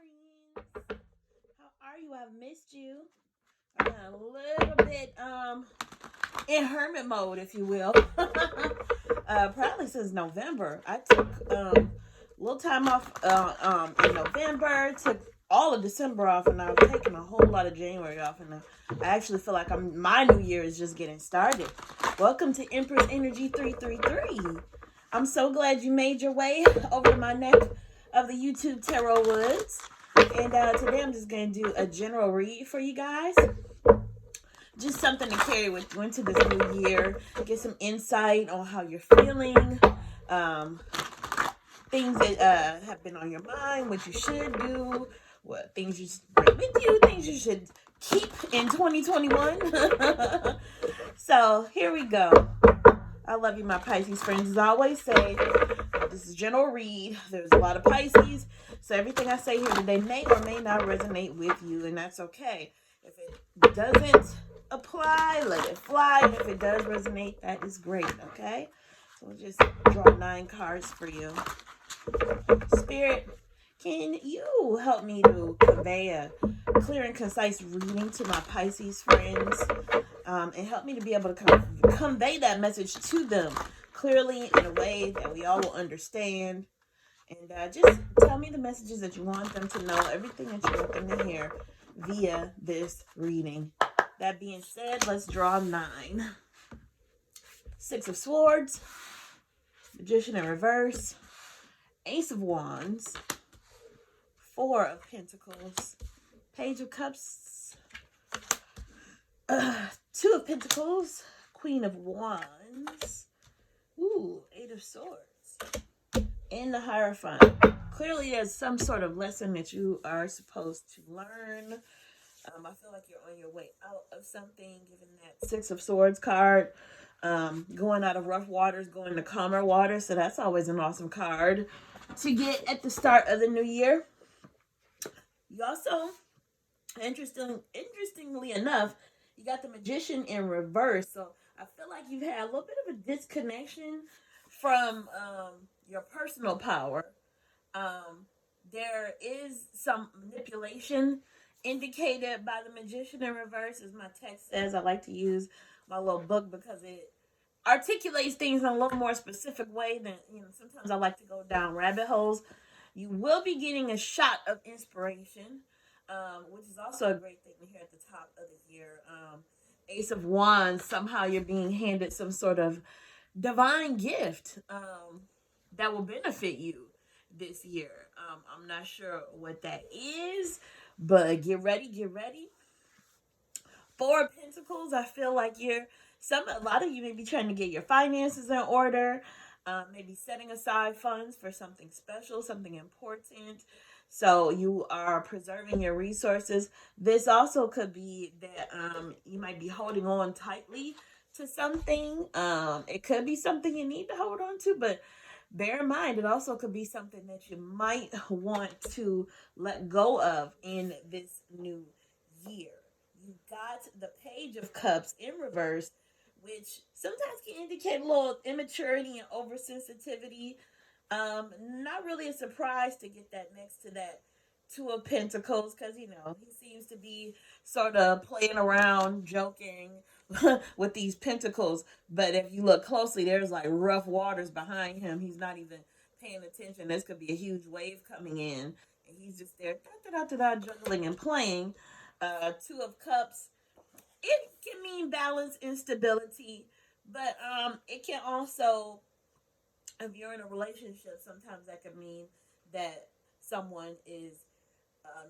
friends. How are you? I've missed you. I'm a little bit in hermit mode, if you will. Probably since November. I took a little time off in November, took all of December off, and I've taken a whole lot of January off, and I actually feel like my new year is just getting started. Welcome to Empress Energy 333. I'm so glad you made your way over to my neck of the YouTube Tarot Woods. And today I'm just going to do a general read for you guys. Just something to carry with you into this new year. Get some insight on how you're feeling. Things that have been on your mind, what you should do, what things you should bring with you, things you should keep in 2021. So here we go. I love you, my Pisces friends. As I always say, this is general read. There's a lot of Pisces, so everything I say here today may or may not resonate with you, and that's okay. If it doesn't apply, let it fly. And if it does resonate, that is great, okay? So we'll just draw 9 cards for you. Spirit, can you help me to convey a clear and concise reading to my Pisces friends? And help me to be able to convey that message to them clearly in a way that we all will understand. And just tell me the messages that you want them to know, everything that you want them to hear via this reading. That being said, let's draw 9. 6 of Swords, Magician in reverse, Ace of Wands, 4 of Pentacles, Page of Cups, 2 of Pentacles, Queen of Wands, 8 of Swords, and the Hierophant. Clearly there's some sort of lesson that you are supposed to learn. I feel like you're on your way out of something, given that 6 of Swords card. Going out of rough waters, going to calmer waters. So that's always an awesome card to get at the start of the new year. You also, interestingly enough, you got the Magician in reverse. So I feel like you've had a little bit of a disconnection from your personal power. There is some manipulation indicated by the Magician in reverse, as my text says. I like to use my little book because it articulates things in a little more specific way than, sometimes I like to go down rabbit holes. You will be getting a shot of inspiration, which is also a great thing to hear at the top of the year. Ace of Wands, somehow you're being handed some sort of divine gift that will benefit you this year. I'm not sure what that is, but get ready, get ready. 4 of Pentacles, I feel like a lot of you may be trying to get your finances in order, maybe setting aside funds for something special, something important. So you are preserving your resources. This also could be that you might be holding on tightly to something. It could be something you need to hold on to, but bear in mind, it also could be something that you might want to let go of in this new year. You got the Page of Cups in reverse, which sometimes can indicate a little immaturity and oversensitivity. Not really a surprise to get that next to that 2 of Pentacles, because he seems to be sort of playing around, joking with these pentacles. But if you look closely, there's like rough waters behind him. He's not even paying attention. This could be a huge wave coming in, and he's just there juggling and playing. 2 of Cups, it can mean balance and stability, but it can also, if you're in a relationship, sometimes that could mean that someone is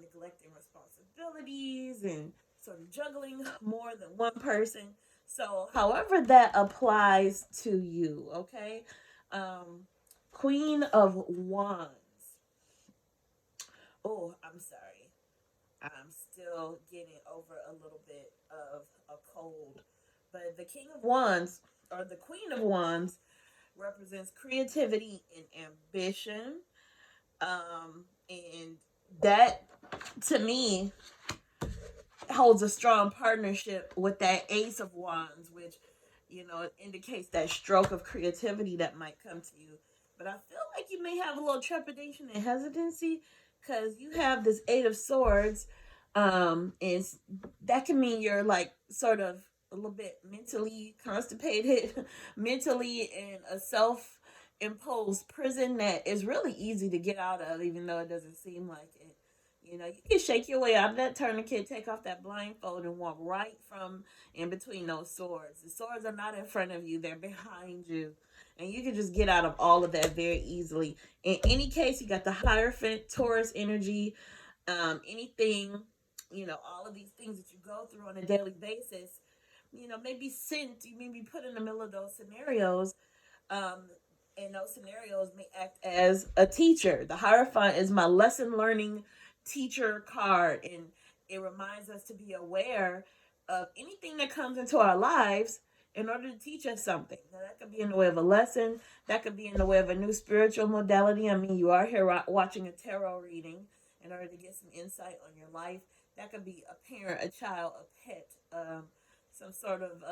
neglecting responsibilities and sort of juggling more than one person. So however that applies to you, okay? Queen of Wands. Oh, I'm sorry. I'm still getting over a little bit of a cold. But the King of Wands, or the Queen of Wands, represents creativity and ambition. And that, to me, holds a strong partnership with that Ace of Wands, which, it indicates that stroke of creativity that might come to you. But I feel like you may have a little trepidation and hesitancy because you have this Eight of Swords. Is that can mean you're like sort of a little bit mentally constipated, mentally in a self-imposed prison that is really easy to get out of, even though it doesn't seem like it. You know, you can shake your way out of that tourniquet, take off that blindfold, and walk right from in between those swords. The swords are not in front of you, they're behind you. And you can just get out of all of that very easily. In any case, you got the Hierophant, Taurus energy, anything, all of these things that you go through on a daily basis, maybe sent, you may be put in the middle of those scenarios, um, and those scenarios may act as a teacher. The Hierophant is my lesson learning teacher card, and it reminds us to be aware of anything that comes into our lives in order to teach us something. Now, that could be in the way of a lesson, that could be in the way of a new spiritual modality. I mean, you are here watching a tarot reading in order to get some insight on your life. That could be a parent, a child, a pet, some sort of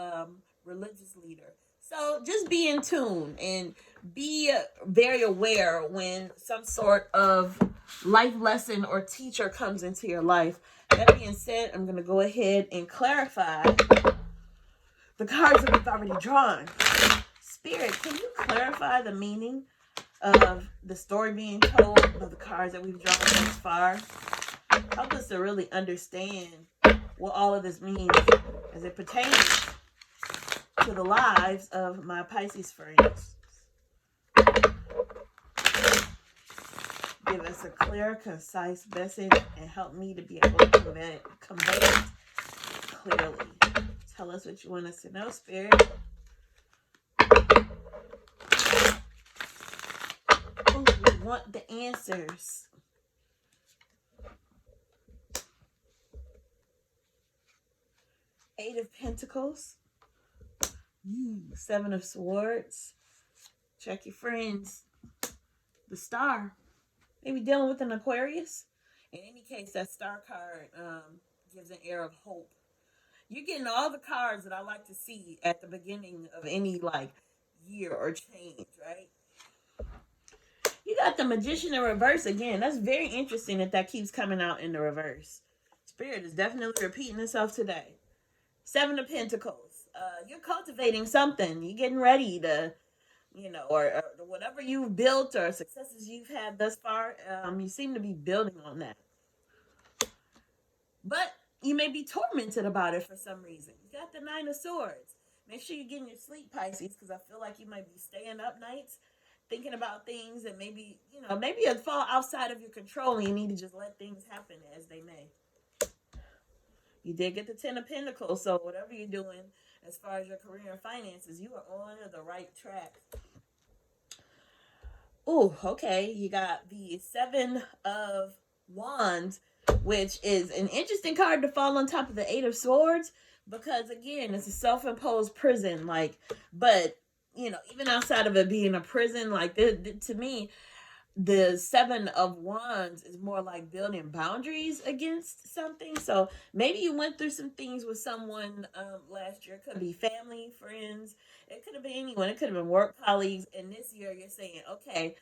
religious leader. So just be in tune and be very aware when some sort of life lesson or teacher comes into your life. That being said, I'm going to go ahead and clarify the cards that we've already drawn. Spirit, can you clarify the meaning of the story being told of the cards that we've drawn thus far? Help us to really understand what all of this means as it pertains to the lives of my Pisces friends. Give us a clear, concise message and help me to be able to convey it clearly. Tell us what you want us to know, Spirit. Oh, we want the answers. Eight of Pentacles. Seven of Swords. Check your friends. The Star. Maybe dealing with an Aquarius. In any case, that Star card gives an air of hope. You're getting all the cards that I like to see at the beginning of any year or change, right? You got the Magician in reverse again. That's very interesting that keeps coming out in the reverse. Spirit is definitely repeating itself today. Seven of Pentacles. You're cultivating something. You're getting ready to, or whatever you've built or successes you've had thus far. You seem to be building on that. But you may be tormented about it for some reason. You got the Nine of Swords. Make sure you're getting your sleep, Pisces, because I feel like you might be staying up nights thinking about things and maybe it fall outside of your control and you need to just let things happen as they may. You did get the Ten of Pentacles, so whatever you're doing as far as your career and finances, you are on the right track. Oh, okay. You got the Seven of Wands, which is an interesting card to fall on top of the Eight of Swords because, again, it's a self-imposed prison. But, even outside of it being a prison, to me, the Seven of Wands is more like building boundaries against something. So maybe you went through some things with someone last year. It could be family, friends. It could have been anyone. It could have been work colleagues. And this year you're saying, okay,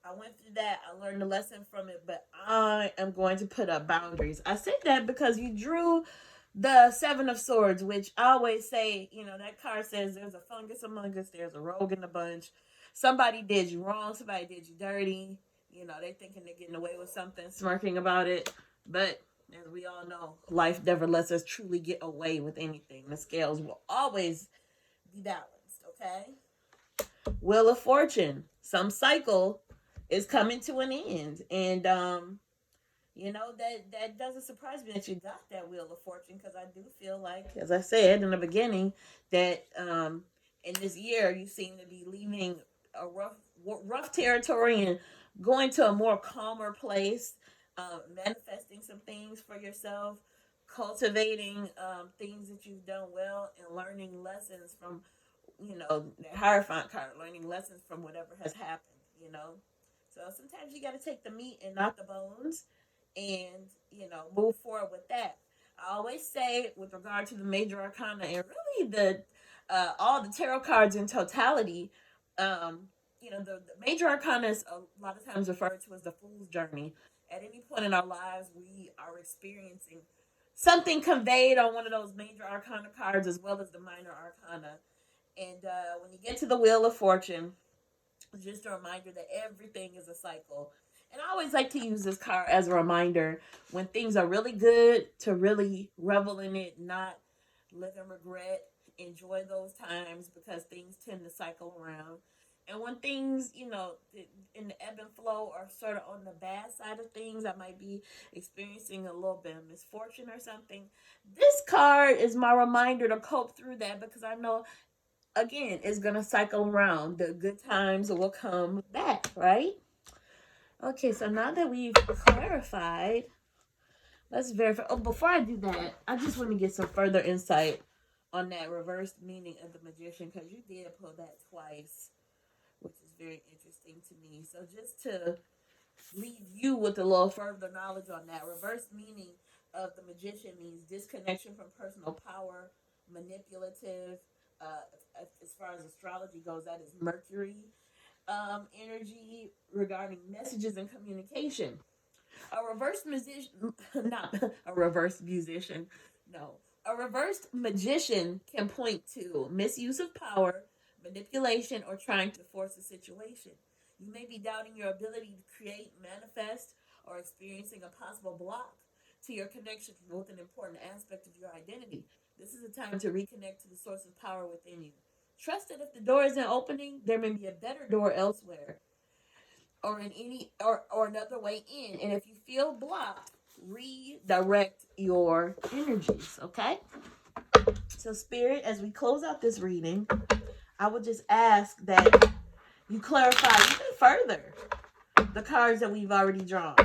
I went through that. I learned a lesson from it, but I am going to put up boundaries. I said that because you drew the Seven of Swords, which I always say, that card says there's a fungus among us. There's a rogue in the bunch. Somebody did you wrong. Somebody did you dirty. They thinking they're getting away with something, smirking about it. But as we all know, life never lets us truly get away with anything. The scales will always be balanced, okay? Wheel of Fortune. Some cycle is coming to an end. And, that doesn't surprise me that you got that Wheel of Fortune because I do feel like, as I said in the beginning, that in this year you seem to be leaving a rough territory and going to a more calmer place, manifesting some things for yourself, cultivating things that you've done well, and learning lessons from, the Hierophant card, learning lessons from whatever has happened. So sometimes you got to take the meat and not the bones and, move forward with that. I always say with regard to the major arcana and really the all the tarot cards in totality, the major arcana is a lot of times referred to as the fool's journey. At any point in our lives, we are experiencing something conveyed on one of those major arcana cards as well as the minor arcana. And when you get to the Wheel of Fortune, just a reminder that everything is a cycle. And I always like to use this card as a reminder when things are really good to really revel in it, not live in regret. Enjoy those times because things tend to cycle around. And when things, in the ebb and flow are sort of on the bad side of things, I might be experiencing a little bit of misfortune or something. This card is my reminder to cope through that because I know again, it's gonna cycle around. The good times will come back, right? Okay, so now that we've clarified, let's verify. Oh, before I do that, I just want to get some further insight on that reversed meaning of the magician because you did pull that twice, which is very interesting to me. So just to leave you with a little further knowledge on that, reverse meaning of the magician means disconnection from personal power, manipulative. As far as astrology goes, that is Mercury energy regarding messages and communication. A reversed musician, not a reversed musician, no. A reversed magician can point to misuse of power, manipulation, or trying to force a situation. You may be doubting your ability to create, manifest, or experiencing a possible block to your connection with an important aspect of your identity. This is a time to reconnect to the source of power within you. Trust that if the door isn't opening, there may be a better door elsewhere or in any or another way in. And if you feel blocked, redirect your energies. Okay. So, Spirit, as we close out this reading, I would just ask that you clarify even further the cards that we've already drawn.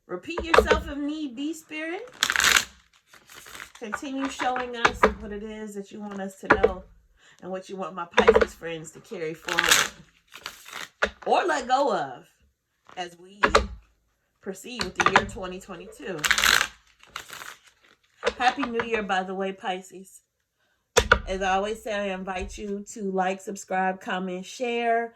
Repeat yourself if need be, Spirit. Continue showing us what it is that you want us to know and what you want my Pisces friends to carry forward or let go of as we proceed with the year 2022. Happy New Year, by the way, Pisces. As I always say, I invite you to like, subscribe, comment, share.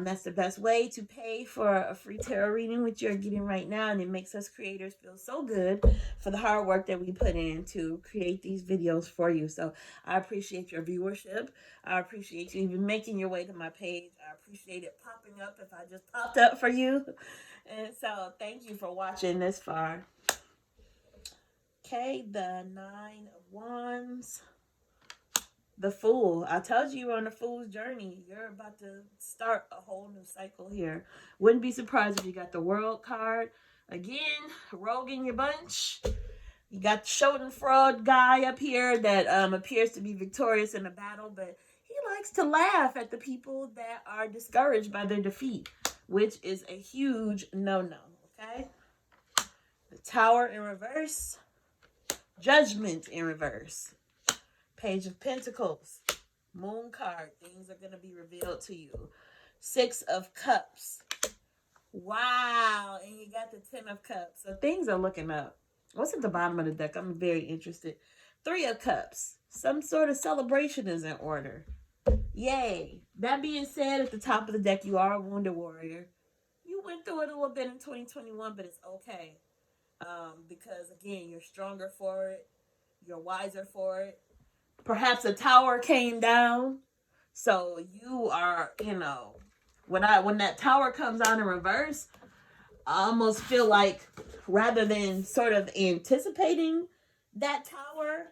That's the best way to pay for a free tarot reading, which you're getting right now. And it makes us creators feel so good for the hard work that we put in to create these videos for you. So I appreciate your viewership. I appreciate you even making your way to my page. I appreciate it popping up if I just popped up for you. And so thank you for watching this far. Okay, the Nine of Wands. The Fool. I told you you're on the Fool's journey. You're about to start a whole new cycle here. Wouldn't be surprised if you got the World card. Again, rogue in your bunch. You got the Schadenfreude guy up here that appears to be victorious in the battle, but he likes to laugh at the people that are discouraged by their defeat, which is a huge no-no, okay? The Tower in reverse. Judgment in reverse. Page of Pentacles. Moon card. Things are going to be revealed to you. Six of Cups. Wow. And you got the 10 of Cups. So things are looking up. What's at the bottom of the deck? I'm very interested. Three of Cups. Some sort of celebration is in order. Yay. That being said, at the top of the deck, you are a wounded warrior. You went through it a little bit in 2021, but it's okay. Because, again, you're stronger for it. You're wiser for it. Perhaps a tower came down. So you are, when that tower comes out in reverse, I almost feel like rather than sort of anticipating that tower,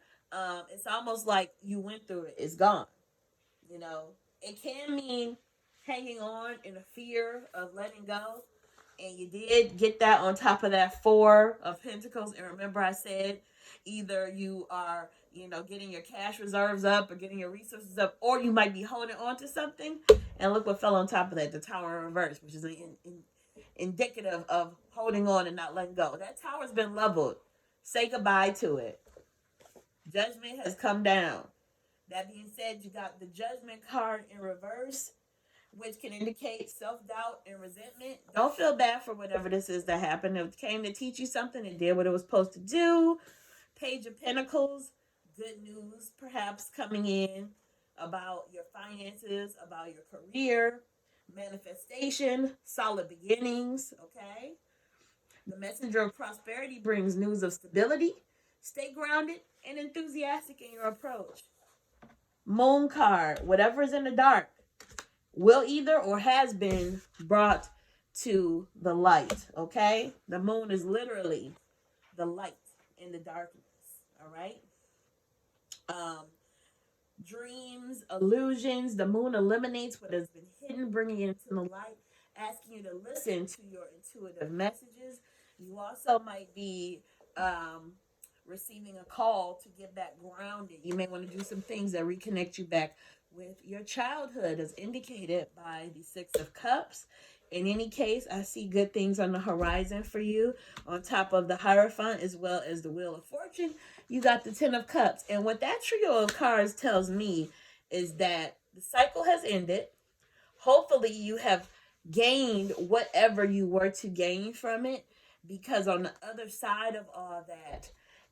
it's almost like you went through it. It's gone. It can mean hanging on in a fear of letting go. And you did get that on top of that Four of Pentacles. And remember I said either you are, getting your cash reserves up or getting your resources up, or you might be holding on to something. And look what fell on top of that, the Tower in reverse, which is indicative of holding on and not letting go. That tower's been leveled. Say goodbye to it. Judgment has come down. That being said, you got the Judgment card in reverse, which can indicate self-doubt and resentment. Don't feel bad for whatever this is that happened. It came to teach you something. It did what it was supposed to do. Page of Pentacles. Good news perhaps coming in about your finances, about your career, manifestation, solid beginnings, okay? The messenger of prosperity brings news of stability. Stay grounded and enthusiastic in your approach. Moon card, whatever is in the dark, will either or has been brought to the light. Okay? The moon is literally the light in the darkness. All right? Dreams, illusions. The moon eliminates what has been hidden, bringing it into the light, asking you to listen to your intuitive messages. You also might be receiving a call to get back grounded. You may want to do some things that reconnect you back with your childhood, as indicated by the Six of Cups. In any case, I see good things on the horizon for you. On top of the Hierophant, as well as the Wheel of Fortune, you got the Ten of Cups. And what that trio of cards tells me is that the cycle has ended. Hopefully you have gained whatever you were to gain from it, because on the other side of all that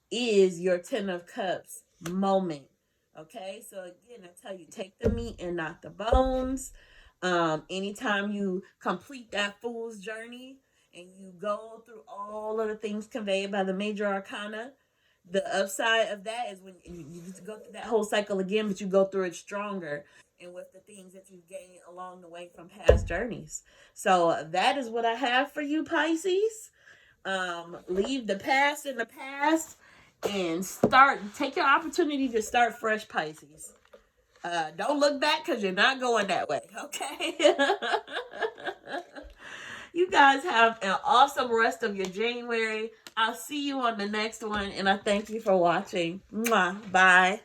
is your Ten of Cups moment. Okay, so again, I tell you, take the meat and not the bones. Anytime you complete that fool's journey and you go through all of the things conveyed by the major arcana, the upside of that is when you just go through that whole cycle again, but you go through it stronger and with the things that you've gained along the way from past journeys. So that is what I have for you, Pisces. Leave the past in the past and take your opportunity to start fresh, Pisces. Don't look back, because you're not going that way, okay? You guys have an awesome rest of your January. I'll see you on the next one, and I thank you for watching. Mwah. Bye.